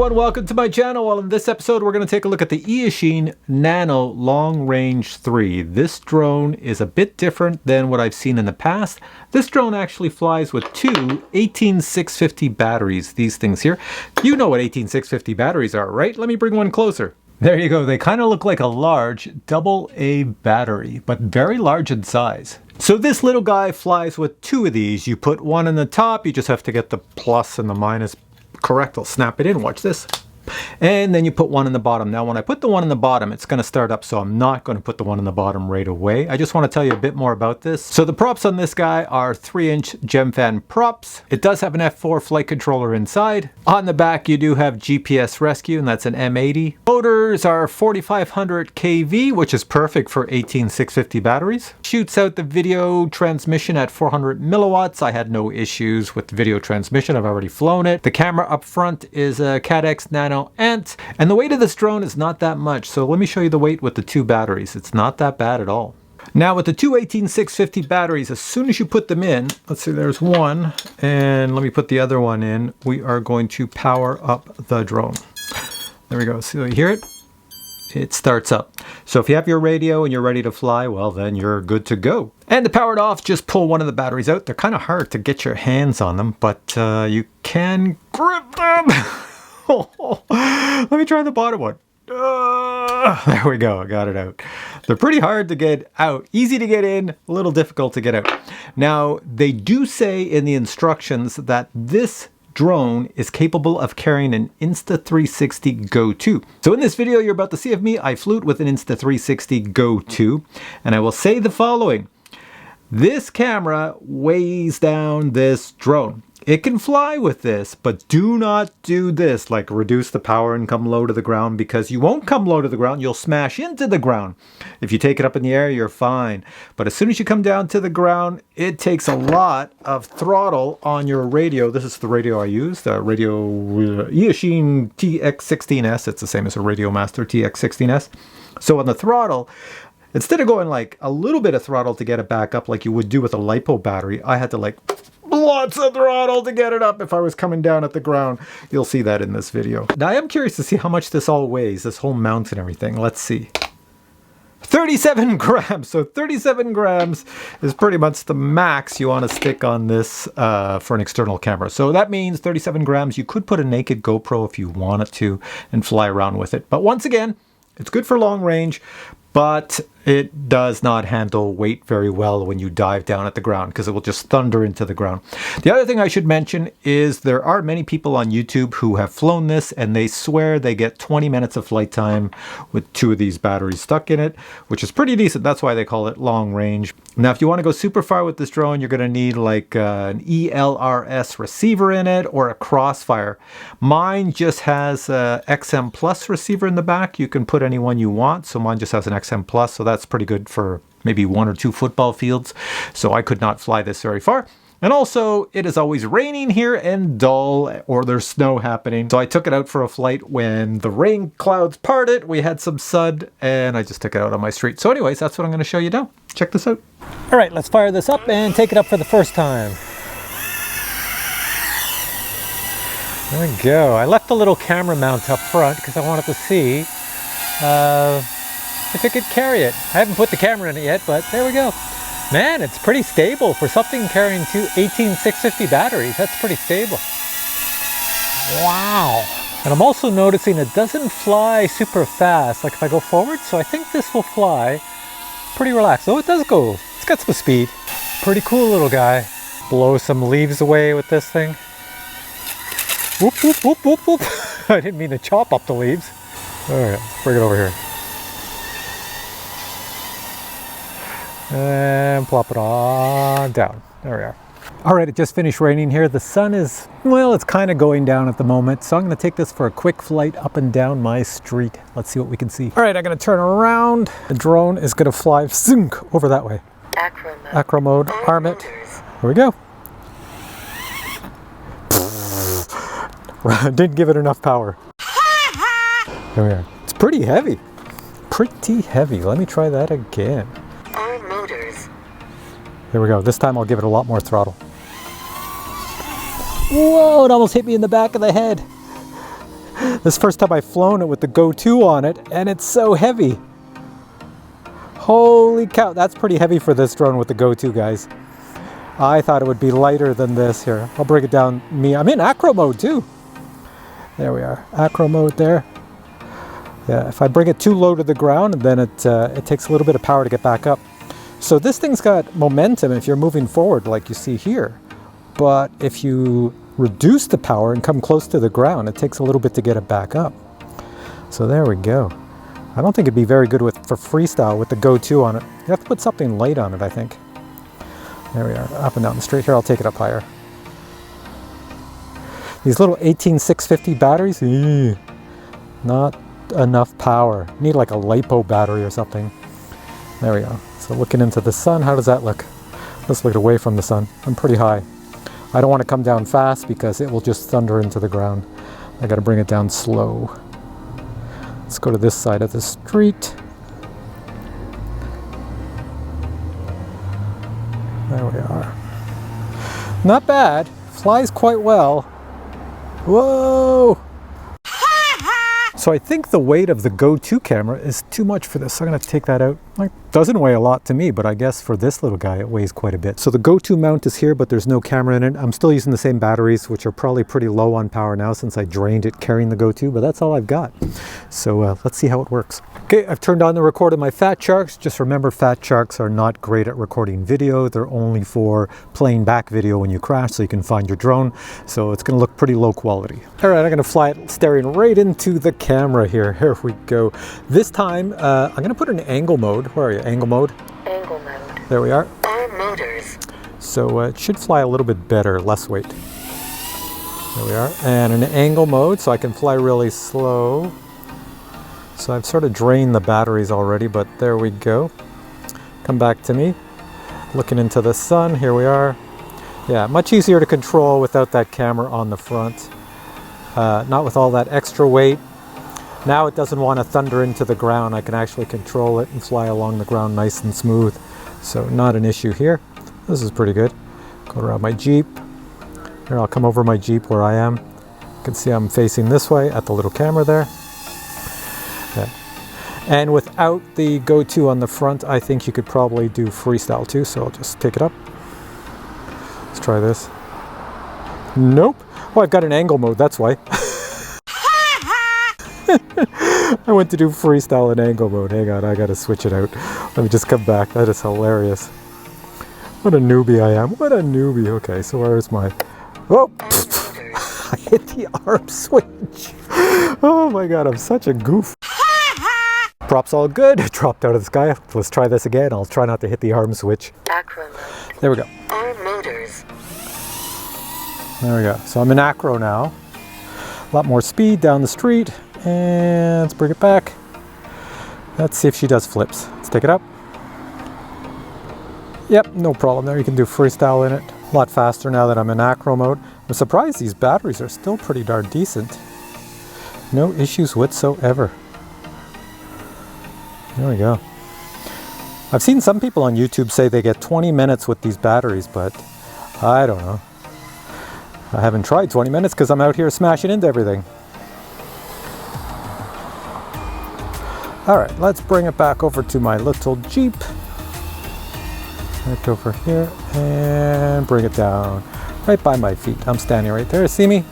and welcome to my channel. Well, in this episode we're going to take a look at the Eachine Nano Long Range 3. This drone is a bit different than what I've seen in the past. This drone actually flies with two 18650 batteries, these things here. You know what 18650 batteries are, right? Let me bring one closer. There you go. They kind of look like a large AA battery, but very large in size. So this little guy flies with two of these. You put one in the top, you just have to get the plus and the minus correct. I'll snap it in, watch this. And then you put one in the bottom. Now when I put the one in the bottom, it's going to start up, so I'm not going to put the one in the bottom right away. I just want to tell you a bit more about this. So the props on this guy are 3-inch Gemfan props. It does have an F4 flight controller inside. On the back you do have GPS rescue, and that's an M80. Motors are 4500 kV, which is perfect for 18650 batteries. Shoots out the video transmission at 400 milliwatts. I had no issues with the video transmission. I've already flown it. The camera up front is a Cadex Nano Ant, and the weight of this drone is not that much, so let me show you the weight with the two batteries. It's not that bad at all. Now with the two 18650 batteries, as soon as you put them in, let's see, there's one, and let me put the other one in, we are going to power up the drone. There we go. See, you hear it? It starts up. So if you have your radio and you're ready to fly, well then you're good to go. And to power it off, just pull one of the batteries out. They're kind of hard to get your hands on them, but you can grip them. Let me try the bottom one. There we go, I got it out. They're pretty hard to get out. Easy to get in, a little difficult to get out. Now, they do say in the instructions that this drone is capable of carrying an Insta360 Go 2. So in this video you're about to see of me, I flew it with an Insta360 Go 2, and I will say the following. This camera weighs down this drone. It can fly with this, but do not do this, like reduce the power and come low to the ground, because you won't come low to the ground, you'll smash into the ground. If you take it up in the air, you're fine. But as soon as you come down to the ground, it takes a lot of throttle on your radio. This is the radio I use, the radio Eachine TX16S. It's the same as a Radio Master TX16S. So on the throttle, instead of going like a little bit of throttle to get it back up like you would do with a LiPo battery, I had to like lots of throttle to get it up if I was coming down at the ground. You'll see that in this video. Now I am curious to see how much this all weighs, this whole mount and everything. Let's see. 37 grams. So 37 grams is pretty much the max you want to stick on this for an external camera. So that means 37 grams. You could put a naked GoPro if you wanted to and fly around with it. But once again, it's good for long range, but it does not handle weight very well when you dive down at the ground, because it will just thunder into the ground. The other thing I should mention is there are many people on YouTube who have flown this and they swear they get 20 minutes of flight time with two of these batteries stuck in it, which is pretty decent. That's why they call it long range. Now, if you want to go super far with this drone, you're going to need like an ELRS receiver in it or a Crossfire. Mine just has a XM Plus receiver in the back. You can put any one you want. So mine just has an XM Plus, so that's pretty good for maybe 1 or 2 football fields. So I could not fly this very far. And also, it is always raining here and dull, or there's snow happening. So I took it out for a flight when the rain clouds parted. We had some sun, and I just took it out on my street. So anyways, that's what I'm going to show you now. Check this out. All right, let's fire this up and take it up for the first time. There we go. I left the little camera mount up front because I wanted to see if it could carry it. I haven't put the camera in it yet, but there we go. Man, it's pretty stable for something carrying two 18650 batteries. That's pretty stable. Wow. And I'm also noticing it doesn't fly super fast, like if I go forward, so I think this will fly pretty relaxed. Oh, it does go. It's got some speed. Pretty cool little guy. Blow some leaves away with this thing. Whoop, whoop, whoop, whoop, whoop. I didn't mean to chop up the leaves. All right, let's bring it over here. And plop it on down. There we are. All right, it just finished raining here. The sun is, well, it's kind of going down at the moment. So I'm going to take this for a quick flight up and down my street. Let's see what we can see. All right, I'm going to turn around. The drone is going to fly zunk over that way. Acro mode, arm it. Here we go. Didn't give it enough power. There we are. It's pretty heavy. Pretty heavy. Let me try that again. Here we go. This time I'll give it a lot more throttle. Whoa, it almost hit me in the back of the head. This is the first time I've flown it with the Go 2 on it, and it's so heavy. Holy cow, that's pretty heavy for this drone with the Go 2, guys. I thought it would be lighter than this. Here, I'll bring it down. I'm in acro mode too. There we are, acro mode there. Yeah, if I bring it too low to the ground, then it takes a little bit of power to get back up. So this thing's got momentum if you're moving forward like you see here. But if you reduce the power and come close to the ground, it takes a little bit to get it back up. So there we go. I don't think it'd be very good for freestyle with the Go 2 on it. You have to put something light on it, I think. There we are, up and down the street. Here, I'll take it up higher. These little 18650 batteries, not enough power. Need like a LiPo battery or something. There we go. So looking into the sun, how does that look? Let's look away from the sun. I'm pretty high. I don't want to come down fast because it will just thunder into the ground. I got to bring it down slow. Let's go to this side of the street. There we are. Not bad. Flies quite well. Whoa! So I think the weight of the Go 2 camera is too much for this. So I'm going to take that out. It doesn't weigh a lot to me, but I guess for this little guy it weighs quite a bit. So the Go 2 mount is here, but there's no camera in it. I'm still using the same batteries, which are probably pretty low on power now since I drained it carrying the Go 2, but that's all I've got. So let's see how it works. Okay, I've turned on the record of my Fat Sharks. Just remember, Fat Sharks are not great at recording video. They're only for playing back video when you crash so you can find your drone. So it's going to look pretty low quality. All right, I'm going to fly it staring right into the camera here. Here we go. This time, I'm going to put it in angle mode. Where are you? Angle mode? Angle mode. There we are. All motors. So it should fly a little bit better, less weight. There we are. And in angle mode, so I can fly really slow. So I've sort of drained the batteries already, but there we go. Come back to me. Looking into the sun, here we are. Yeah, much easier to control without that camera on the front. Not with all that extra weight. Now it doesn't want to thunder into the ground. I can actually control it and fly along the ground nice and smooth. So not an issue here. This is pretty good. Go around my Jeep. Here, I'll come over my Jeep where I am. You can see I'm facing this way at the little camera there. Yeah. And without the Go 2 on the front, I think you could probably do freestyle too. So I'll just take it up. Let's try this. Nope. Oh, I've got an angle mode, that's why. I went to do freestyle in angle mode. Hang on, I gotta switch it out. Let me just come back. That is hilarious. What a newbie I am. What a newbie. Okay, so where's my... Oh! I hit the arm switch. Oh my god, I'm such a goof. Props all good. Dropped out of the sky. Let's try this again. I'll try not to hit the arm switch. Acro mode. There we go. All motors. There we go. So I'm in acro now. A lot more speed down the street. And let's bring it back. Let's see if she does flips. Let's take it up. Yep, no problem there. You can do freestyle in it. A lot faster now that I'm in acro mode. I'm surprised these batteries are still pretty darn decent. No issues whatsoever. There we go. I've seen some people on YouTube say they get 20 minutes with these batteries, but I don't know. I haven't tried 20 minutes because I'm out here smashing into everything. All right, let's bring it back over to my little Jeep. Right over here and bring it down right by my feet. I'm standing right there, see me?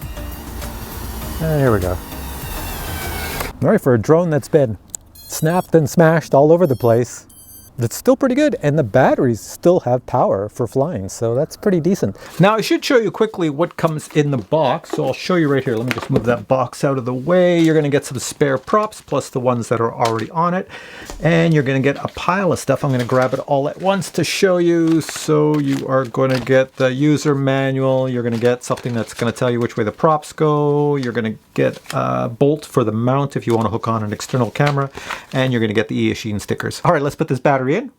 And here we go. All right, for a drone that's been snapped and smashed all over the place, it's still pretty good, and the batteries still have power for flying, so that's pretty decent. Now I should show you quickly what comes in the box, so I'll show you right here. Let me just move that box out of the way. You're gonna get some spare props, plus the ones that are already on it, and you're gonna get a pile of stuff. I'm gonna grab it all at once to show you. So you are gonna get the user manual, you're gonna get something that's gonna tell you which way the props go, you're gonna get a bolt for the mount if you wanna hook on an external camera, and you're gonna get the Eachine stickers. All right, let's put this battery in.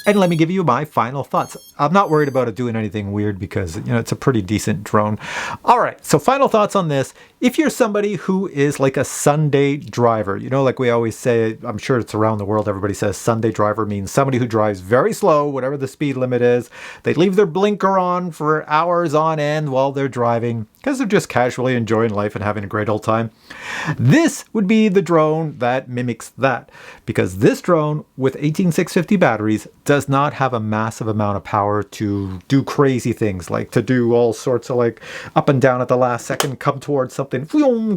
And let me give you my final thoughts. I'm not worried about it doing anything weird because, it's a pretty decent drone. All right, so final thoughts on this. If you're somebody who is like a Sunday driver, like we always say, I'm sure it's around the world, everybody says Sunday driver means somebody who drives very slow, whatever the speed limit is. They leave their blinker on for hours on end while they're driving because they're just casually enjoying life and having a great old time. This would be the drone that mimics that, because this drone with 18650 batteries does not have a massive amount of power to do crazy things, like to do all sorts of like up and down at the last second, come towards something,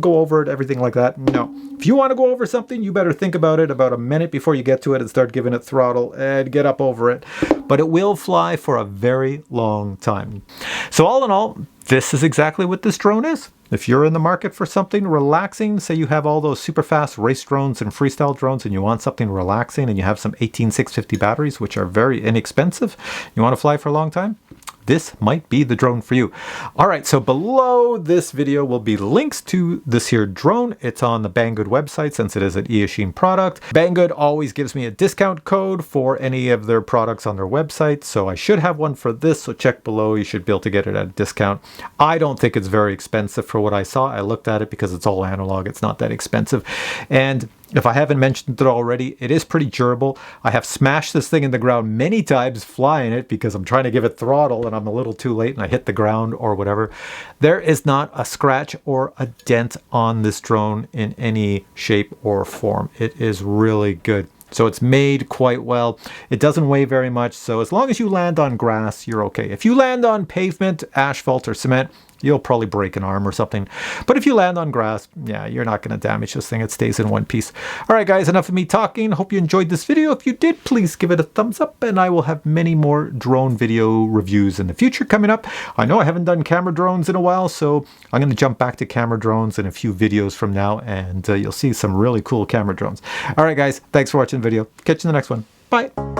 go over it, everything like that. No. If you want to go over something, you better think about it about a minute before you get to it and start giving it throttle and get up over it. But it will fly for a very long time. So all in all, this is exactly what this drone is. If you're in the market for something relaxing, say you have all those super fast race drones and freestyle drones and you want something relaxing and you have some 18650 batteries, which are very inexpensive, you want to fly for a long time, this might be the drone for you. All right, so below this video will be links to this here drone. It's on the BANGGOOD website since it is an Eachine product. BANGGOOD always gives me a discount code for any of their products on their website, so I should have one for this, so check below. You should be able to get it at a discount. I don't think it's very expensive for what I saw. I looked at it because it's all analog. It's not that expensive. And if I haven't mentioned it already, it is pretty durable. I have smashed this thing in the ground many times flying it because I'm trying to give it throttle and I'm a little too late and I hit the ground or whatever. There is not a scratch or a dent on this drone in any shape or form. It is really good. So it's made quite well. It doesn't weigh very much, so as long as you land on grass, you're okay. If you land on pavement, asphalt, or cement, you'll probably break an arm or something. But if you land on grass, yeah, you're not going to damage this thing. It stays in one piece. All right, guys, enough of me talking. Hope you enjoyed this video. If you did, please give it a thumbs up, and I will have many more drone video reviews in the future coming up. I know I haven't done camera drones in a while, so I'm going to jump back to camera drones in a few videos from now, and you'll see some really cool camera drones. All right, guys, thanks for watching the video. Catch you in the next one. Bye.